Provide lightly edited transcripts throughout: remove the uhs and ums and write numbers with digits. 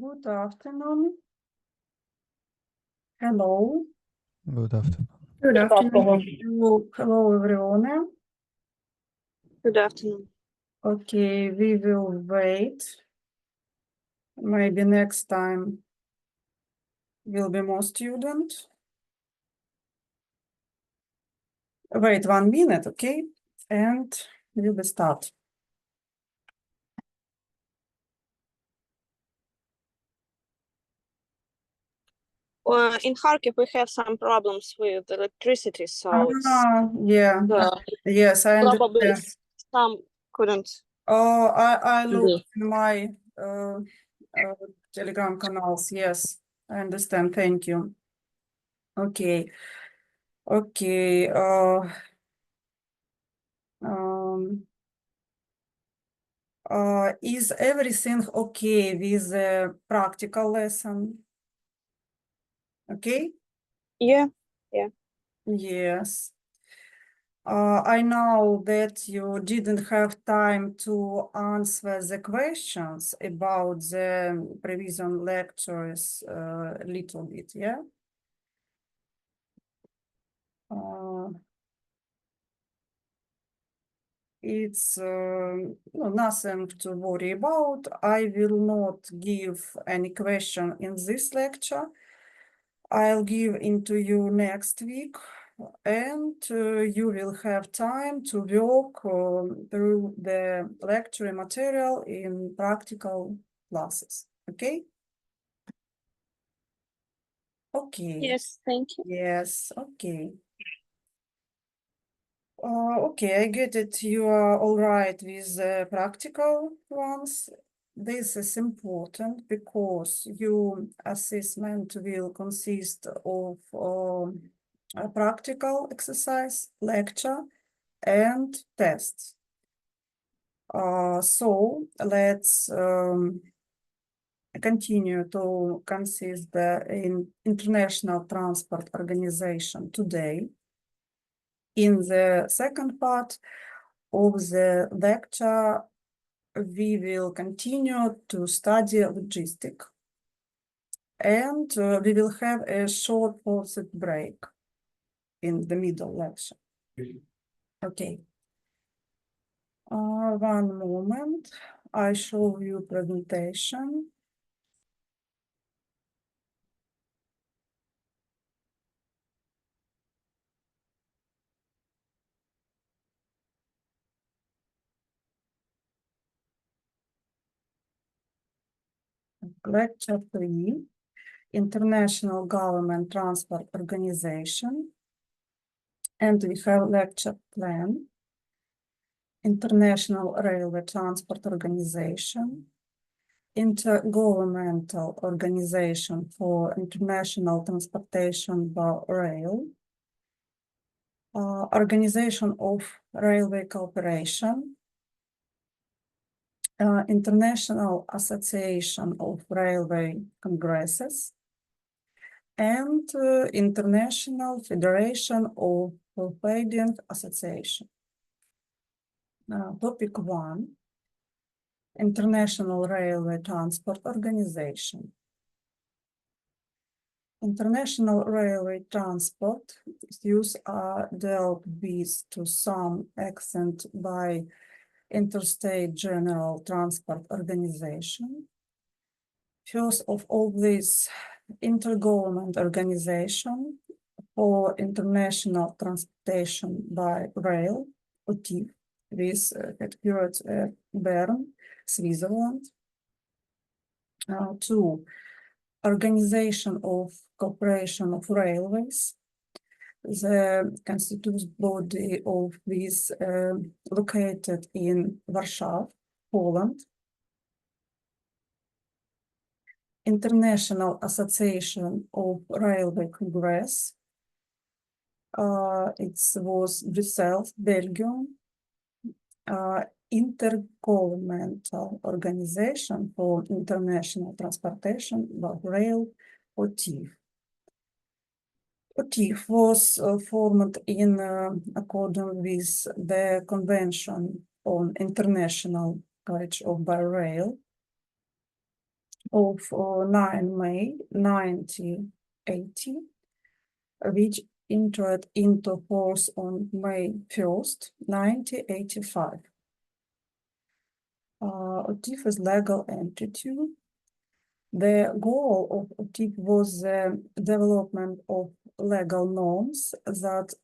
Good afternoon. Hello. Good afternoon. Good afternoon. Hello, everyone. Good afternoon. Okay, we will wait. Maybe next time will be more students. Wait 1 minute, okay? And we will start. In Kharkiv, we have some problems with electricity, so it's Yeah. Yes, I probably understand. some couldn't Oh, I looked be. in my Telegram canals. Yes, I understand. Thank you. Okay. Okay. Is everything okay with the practical lesson? Okay? Yeah. Yes. I know that you didn't have time to answer the questions about the previous lectures a little bit, yeah? It's nothing to worry about. I will not give any question in this lecture. I'll give into you next week, and you will have time to work through the lecture material in practical classes. Okay? Okay. Yes, thank you. Yes, okay. Okay, I get it. You are all right with the practical ones. This is important because your assessment will consist of a practical exercise, lecture, and tests. So let's continue to consist in International Transport Organization today. In the second part of the lecture, we will continue to study logistic, and we will have a short paused break in the middle lecture. Okay. 1 moment. I show you presentation. Lecture 3, International Government Transport Organization. And we have lecture plan, International Railway Transport Organization, Intergovernmental Organization for International Transportation by Rail, Organization of Railway Cooperation, International Association of Railway Congresses, and International Federation of Railway Association. Topic 1, International Railway Transport Organization. International railway transport issues are dealt with to some extent by Interstate General Transport Organization. First of all, this intergovernment organization for international transportation by rail, OTIF, with headquarters at Bern, Switzerland. 2. Organization of Cooperation of Railways, the constituent body of this located in Warsaw, Poland. International Association of Railway Congress. It was Brussels, Belgium. Intergovernmental Organization for International Transportation by Rail, OTIF. OTIF was formed in accordance with the Convention on International Carriage of by Rail of 9 May 1980, which entered into force on May 1st, 1985. OTIF is legal entity. The goal of OTIF was the development of legal norms that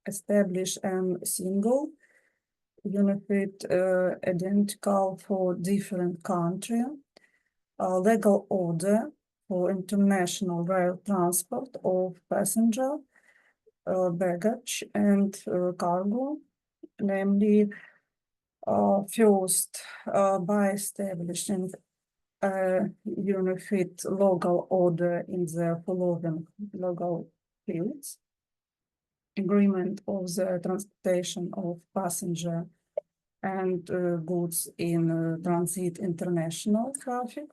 establish a single, unified, identical for different countries, legal order for international rail transport of passenger, baggage, and cargo, namely, first, by establishing a unified legal order in the following legal fields: agreement of the transportation of passenger and goods in transit international traffic,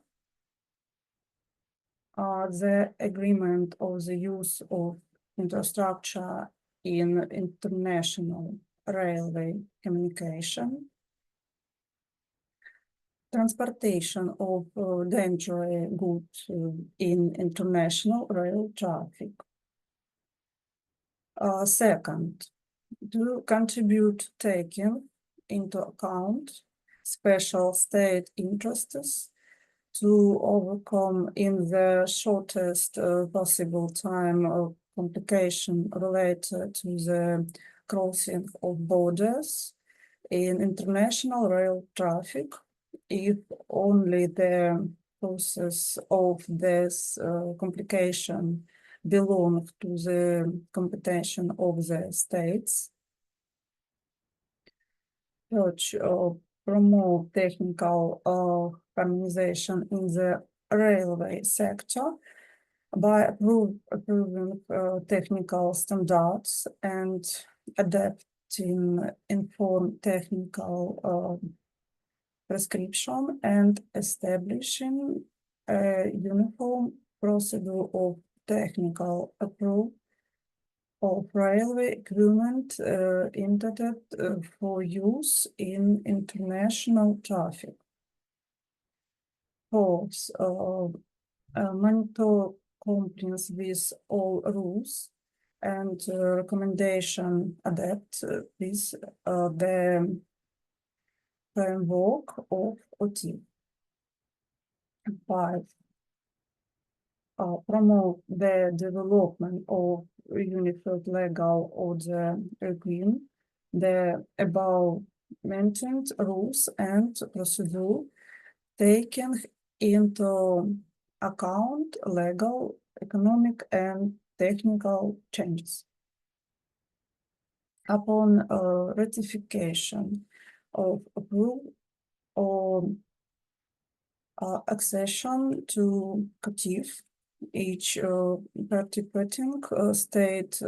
the agreement of the use of infrastructure in international railway communication, transportation of dangerous goods in international rail traffic. Second, to contribute taking into account special state interests to overcome in the shortest possible time of complication related to the crossing of borders in international rail traffic, if only the process of this complication belong to the competition of the states. Third, promote technical harmonization in the railway sector by approving technical standards and adapting informed technical prescription and establishing a uniform procedure of technical approval of railway equipment intended for use in international traffic. Fourth, monitor compliance with all rules and recommendation adapt with the framework of OT. 5. Promote the development of unified legal order regime, the above mentioned rules and procedure, taking into account legal, economic, and technical changes. Upon ratification of approval or accession to COTIF, each participating state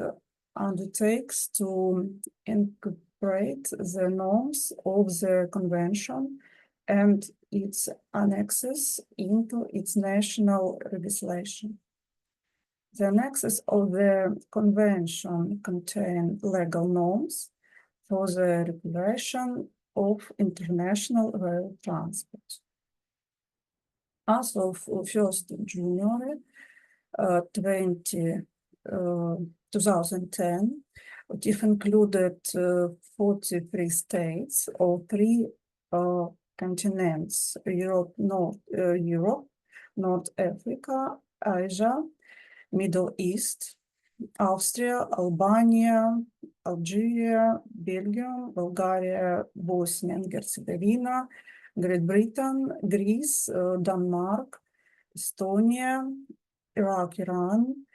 undertakes to incorporate the norms of the convention and its annexes into its national legislation. The annexes of the convention contain legal norms for the regulation of international rail transport. As of 1st January 2010, it included 43 states or 3 continents: Europe, North Africa, Asia, Middle East, Austria, Albania, Algeria, Belgium, Bulgaria, Bosnia and Herzegovina, Great Britain, Greece, Denmark, Estonia, Iraq, Iran,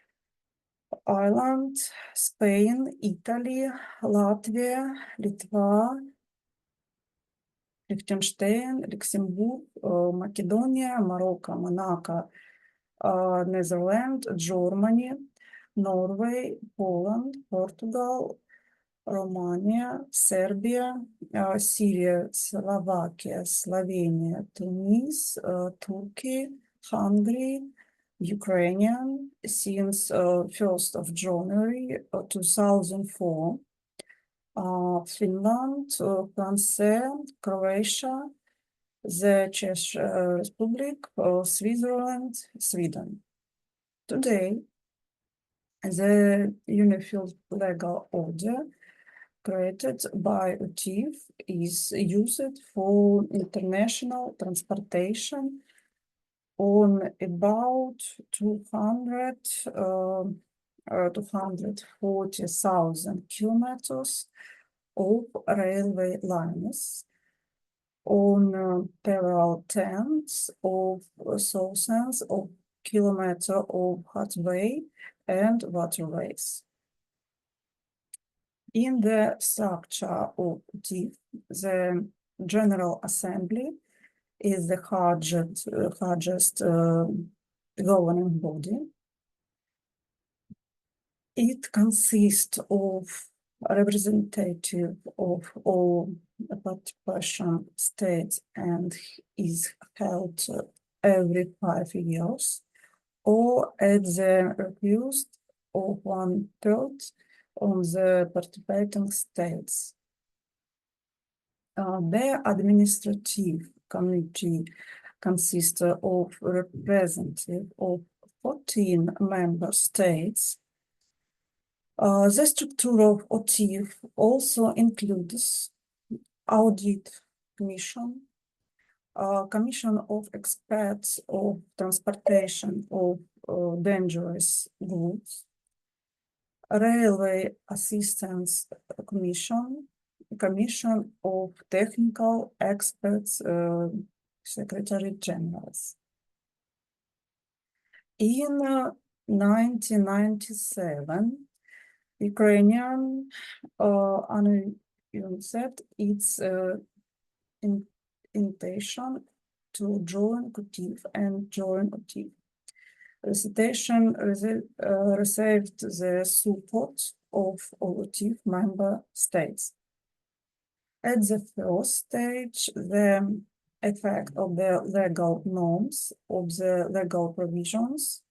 Ireland, Spain, Italy, Latvia, Litva, Liechtenstein, Luxembourg, Macedonia, Morocco, Monaco, Netherlands, Germany, Norway, Poland, Portugal, Romania, Serbia, Syria, Slovakia, Slovenia, Tunis, Turkey, Hungary, Ukrainian since 1st of January 2004, Finland, France, Croatia, the Czech Republic, Switzerland, Sweden. Today, the unified legal order created by UTIF is used for international transportation on about 240,000 kilometers of railway lines, on several tens of thousands of kilometers of highway and waterways. In the structure of DIF, the General Assembly is the highest governing body. It consists of a representative of all participation states and is held every 5 years, or at the request of 1/3 on the participating states. The administrative committee consists of representatives of 14 member states. The structure of OTIF also includes audit commission, commission of experts of transportation of dangerous goods, railway assistance commission, commission of technical experts, secretary generals. In 1997, Ukrainian announced its invitation to join KUTIF and join OTIF. The citation received the support of all OTIF member states. At the first stage, the effect of the legal norms of the legal provisions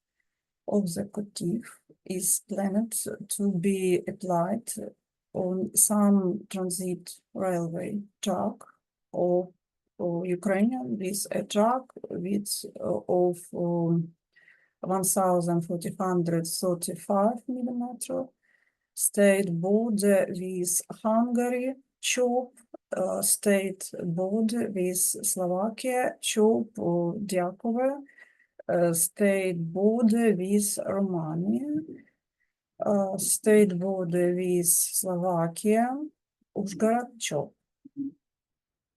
of the KUTIF is planned to be applied on some transit railway track or Ukrainian with a track width of 1,435 millimeter, state border with Hungary, CHOP, state border with Slovakia, CHOP, Diakove, state border with Romania, state border with Slovakia, Uzhgorod, CHOP,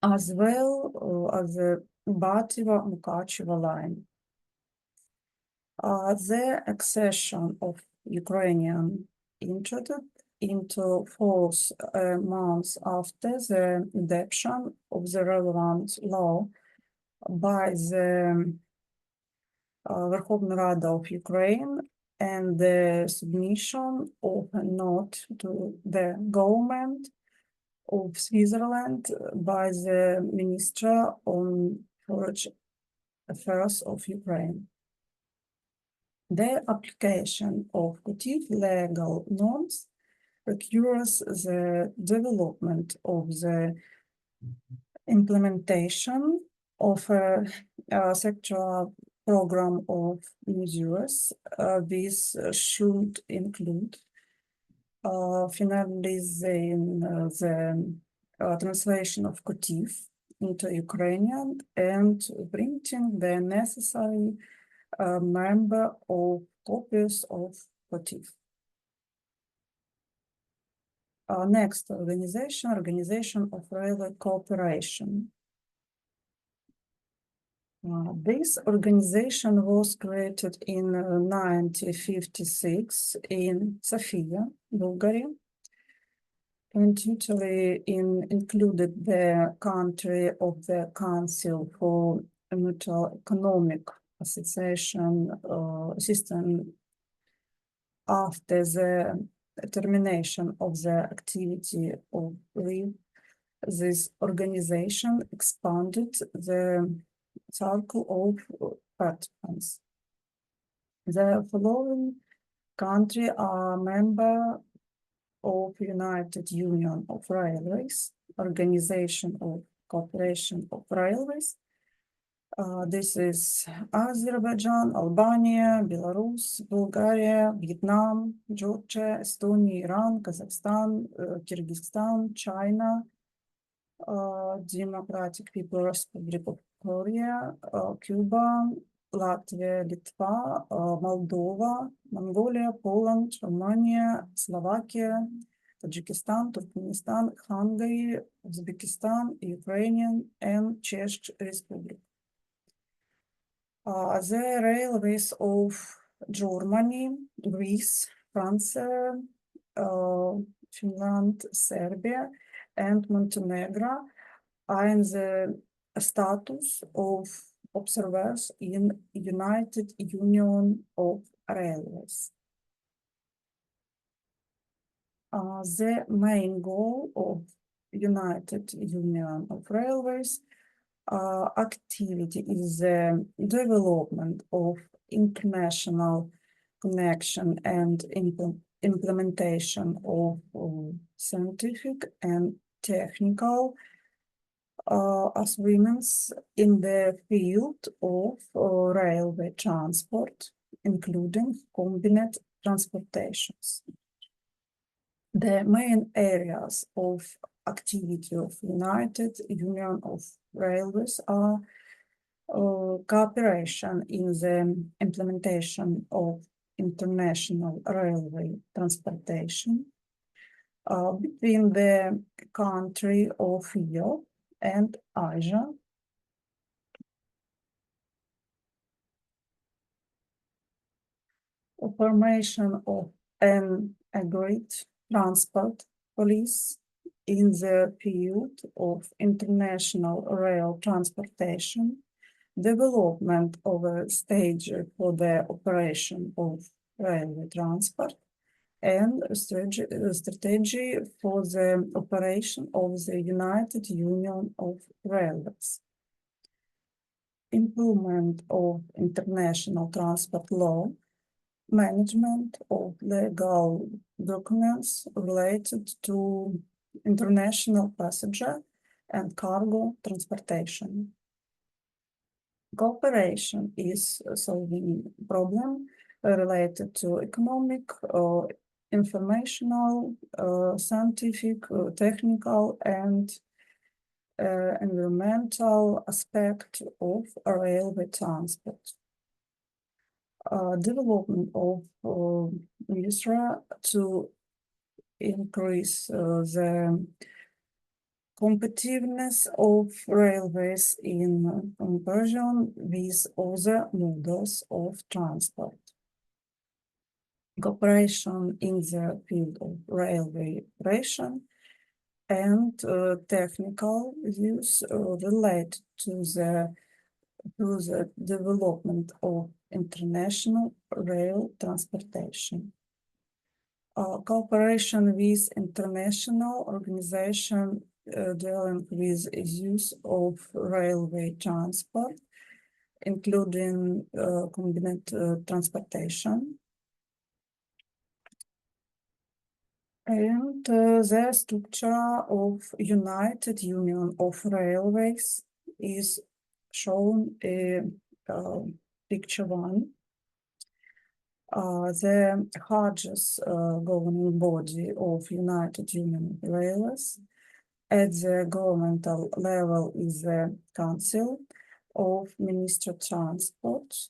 as well as the Batova-Mukachevo line. The accession of Ukrainian introduced into force months after the adoption of the relevant law by the Верховна Rada of Ukraine and the submission of a note to the government of Switzerland by the Minister on Foreign Affairs of Ukraine. The application of KUTIF legal norms requires the development of the implementation of a sectoral program of measures. This should include finalizing the translation of KUTIF into Ukrainian and printing the necessary member of copies of KUTIF. Next, Organization of Railway Cooperation. This organization was created in 1956 in Sofia, Bulgaria, and usually included the country of the Council for Mutual Economic Association system. After the termination of the activity of RIV, this organization expanded the circle of participants. The following countries are member of United Union of Railways, Organization of cooperation of railways. This is Azerbaijan, Albania, Belarus, Bulgaria, Vietnam, Georgia, Estonia, Iran, Kazakhstan, Kyrgyzstan, China, Democratic People's Republic of Korea, Cuba, Latvia, Litva, Moldova, Mongolia, Poland, Romania, Slovakia, Tajikistan, Turkmenistan, Hungary, Uzbekistan, Ukraine, and Czech Republic. The railways of Germany, Greece, France, Finland, Serbia, and Montenegro are in the status of observers in United Union of Railways. The main goal of United Union of Railways activity is the development of international connection and implementation of scientific and technical achievements in the field of railway transport, including combined transportations. The main areas of activity of United Union of Railways are cooperation in the implementation of international railway transportation between the country of Europe and Asia, formation of an agreed transport police in the field of international rail transportation, development of a stage for the operation of railway transport, and a strategy for the operation of the United Union of Railways. Improvement of international transport law, management of legal documents related to international passenger and cargo transportation. Cooperation is solving problem related to economic, informational, scientific, technical, and environmental aspect of railway transport. Development of ISRA to increase the competitiveness of railways in comparison with other models of transport. Cooperation in the field of railway operation and technical use related to the development of international rail transportation. Cooperation with international organization dealing with use of railway transport, including combined transportation. And the structure of United Union of Railways is shown in picture 1. The largest governing body of United Union of Railways at the governmental level is the Council of Ministry of Transport.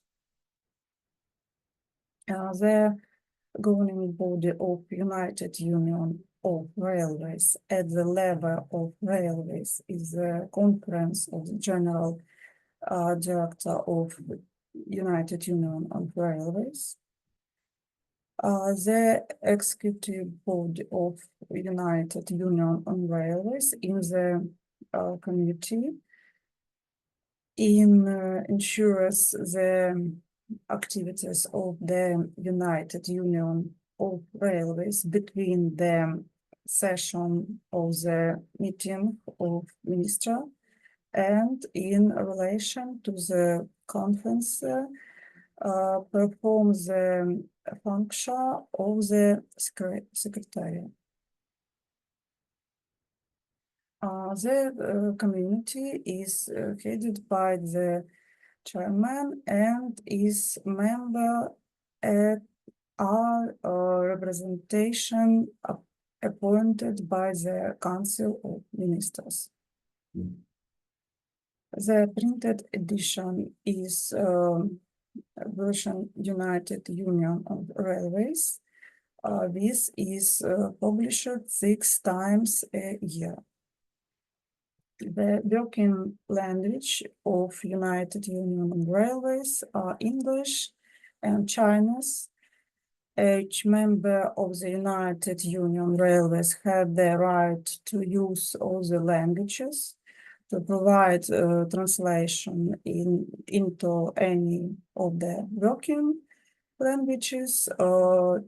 The governing body of United Union of Railways at the level of railways is the Conference of the General Director of United Union of Railways. The executive body of United Union on Railways in the committee ensures the activities of the United Union of Railways between the session of the meeting of minister and in relation to the conference performs the function of the secretary. The community is headed by the chairman and is member at our representation appointed by the Council of Ministers. The printed edition is version United Union of Railways. This is published 6 times a year. The working language of United Union of Railways are English and Chinese. Each member of the United Union Railways had the right to use all the languages, to provide translation into any of the working languages.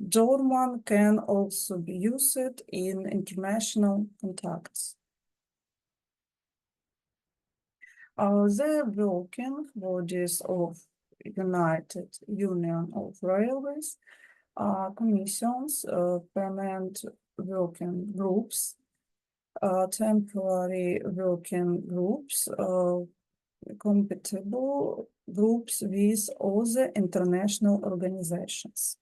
German can also be used in international contacts. The working bodies of United Union of Railways are commissions, permanent working groups, temporary working groups, compatible groups with other international organizations.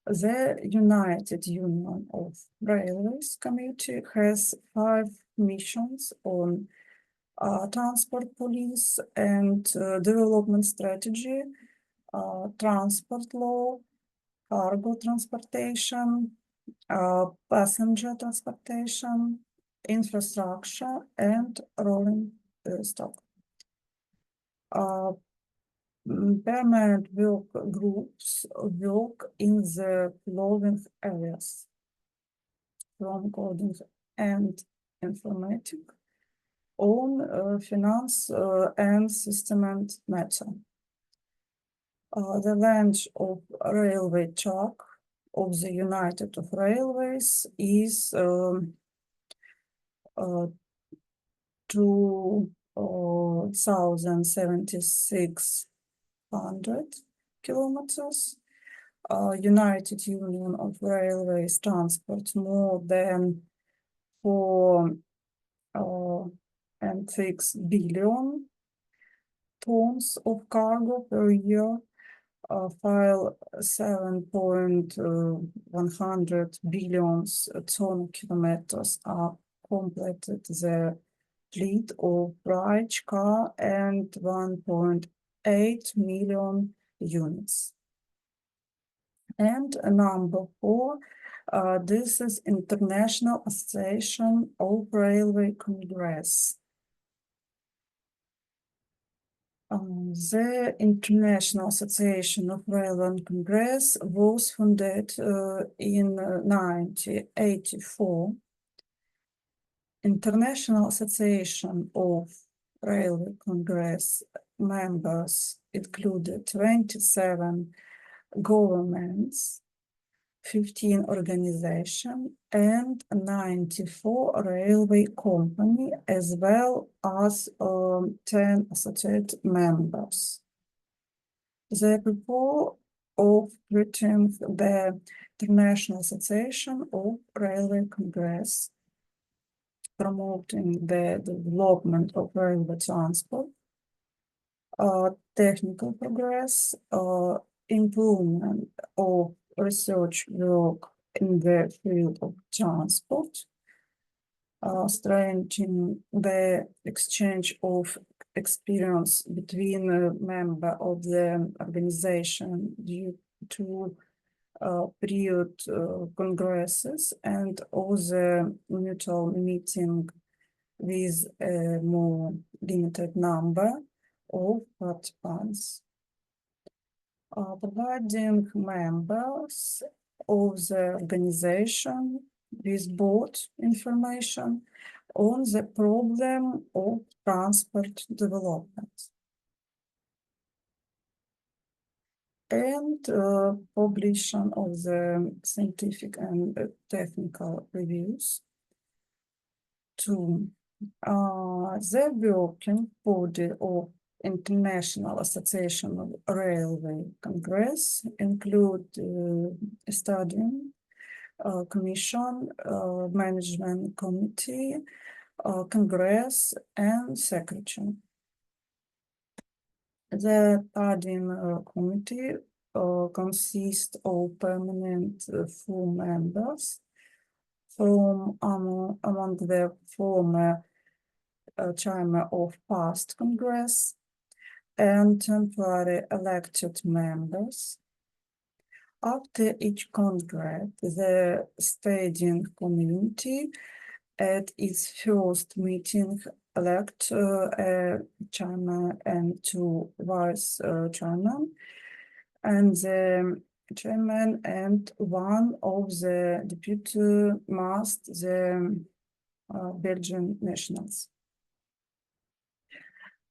The United Union of Railways Committee has 5 missions on transport police and development strategy, transport law, cargo transportation, passenger transportation, infrastructure, and rolling stock. Permanent work groups work in the following areas: from coding and informatics on finance and system matter. The length of railway track of the United of Railways is 2,076 kilometers. United Union of Railways transport more than 4.6 billion tons of cargo per year, while 7.100 billion ton kilometers are completed the fleet of barge car and 1.8 million units. And number 4, this is International Association of Railway Congress. The International Association of Railway Congress was founded in 1984. International Association of Railway Congress members included 27 governments, 15 organizations, and 94 railway companies, as well as 10 associate members. The purpose of creating the International Association of Railway Congress, promoting the development of railway transport, technical progress, improvement of research work in the field of transport, strengthening the exchange of experience between members of the organization due to period congresses and other mutual meeting with a more limited number of participants. Providing members of the organization with both information on the problem of transport development and publication of the scientific and technical reviews. 2. The working body of International Association of Railway Congress include studying Commission, Management Committee, Congress, and Secretary. The Studying Committee consists of permanent full members from among the former chairman of past Congress and temporary elected members. After each Congress, the Studying Committee at its first meeting elect a chairman and two vice chairmen, and the chairman and one of the deputy must the Belgian nationals.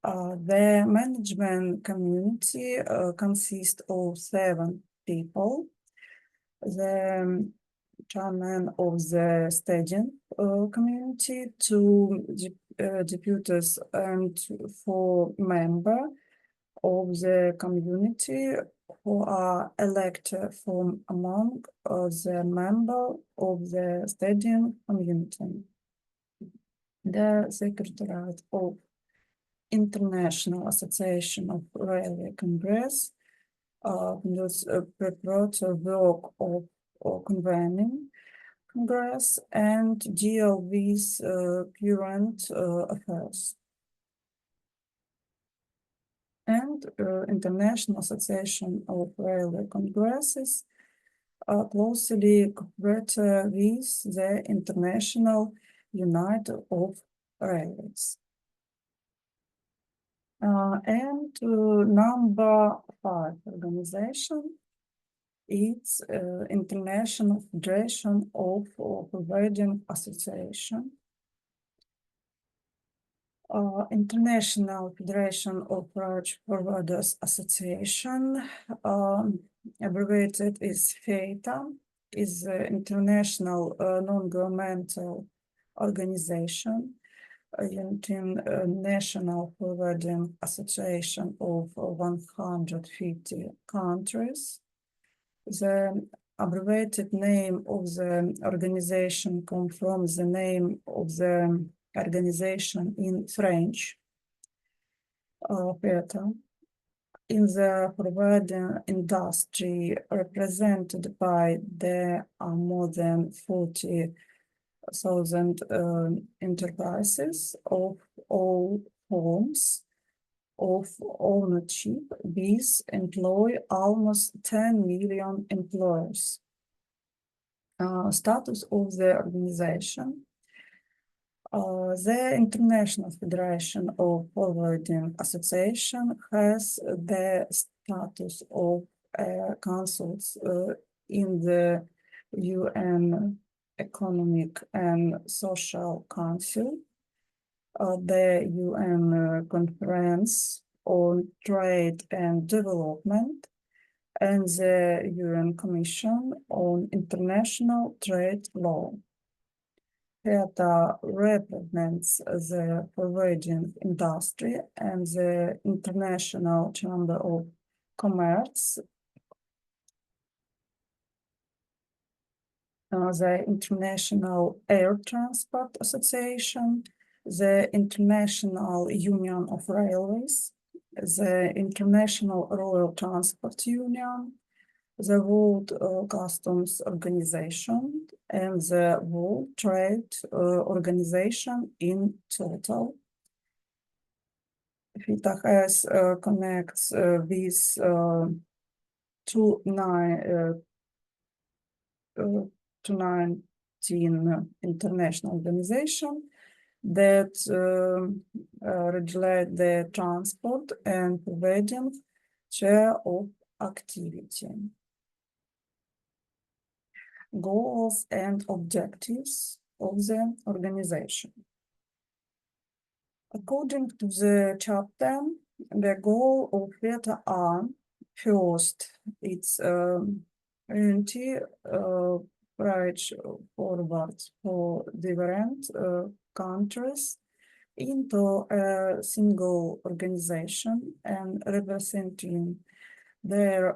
The management community consists of 7 people. The chairman of the studying community, 2 deputies, and 4 members of the community who are elected from among the members of the studying community. The Secretariat of International Association of Railway Congress does preparatory work of convening Congress and deal with current affairs. And International Association of Railway Congresses closely cooperate with the International United of Railways. And number 5 organization, it's International Federation of Providing Association. International Federation of Freight Providers Association, abbreviated is FEITA, is an international non-governmental organization, National Providing Association of 150 countries. The abbreviated name of the organization comes from the name of the organization in French, FEITA. In the providing industry represented by there are more than 40,000 enterprises of all forms of ownership. These employ almost 10 million employers. Status of the organization. The International Federation of Forwarding Association has the status of councils in the UN Economic and Social Council, the UN Conference on Trade and Development, and the UN Commission on International Trade Law. FEITA represents the providing industry and the International Chamber of Commerce, the International Air Transport Association, the International Union of Railways, the International Royal Transport Union, the World Customs Organization, and the World Trade Organization in total. FEITA has connects with 219 international organizations that regulate the transport and providing share of activity. Goals and objectives of the organization. According to the chapter, the goal of FEITA are first, it's unity, right forward for different countries into a single organization and representing their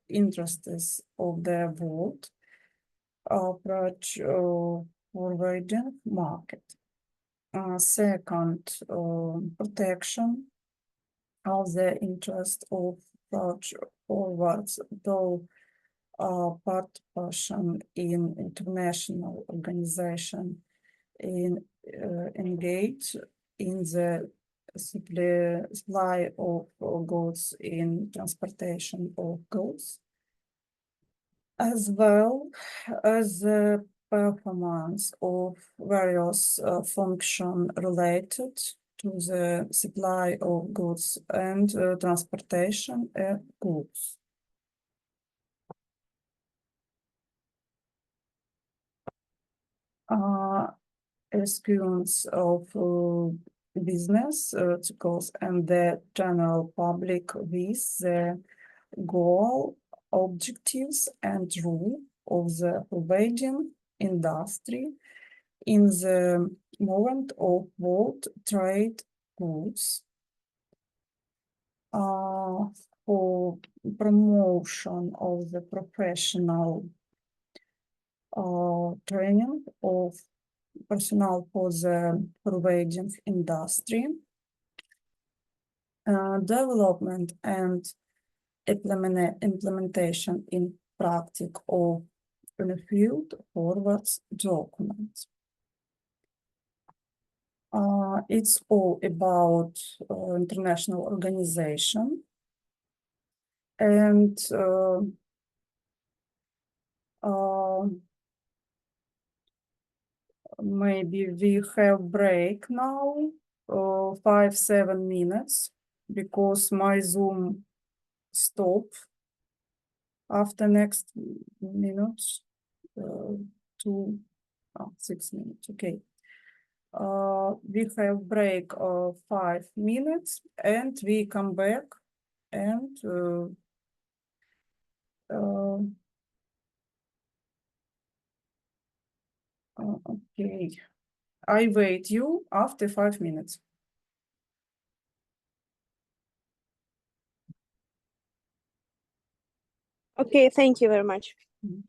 interests of the world. approach forwarding market. Second, protection of the interest of approach forwards, though participation in international organization engage in the supply of goods in transportation of goods, as well as the performance of various functions related to the supply of goods and transportation of goods. Experience of business articles and the general public with the goal, objectives, and rule of the providing industry in the movement of world trade goods, for promotion of the professional training of personnel for the providing industry, development and implementation in practice of field forwards documents. It's all about international organization, and maybe we have break now, 5-7 minutes, because my Zoom stop after next minutes, 6 minutes, okay. We have break of 5 minutes and we come back and okay, I wait you after 5 minutes. Okay, thank you very much. Mhm.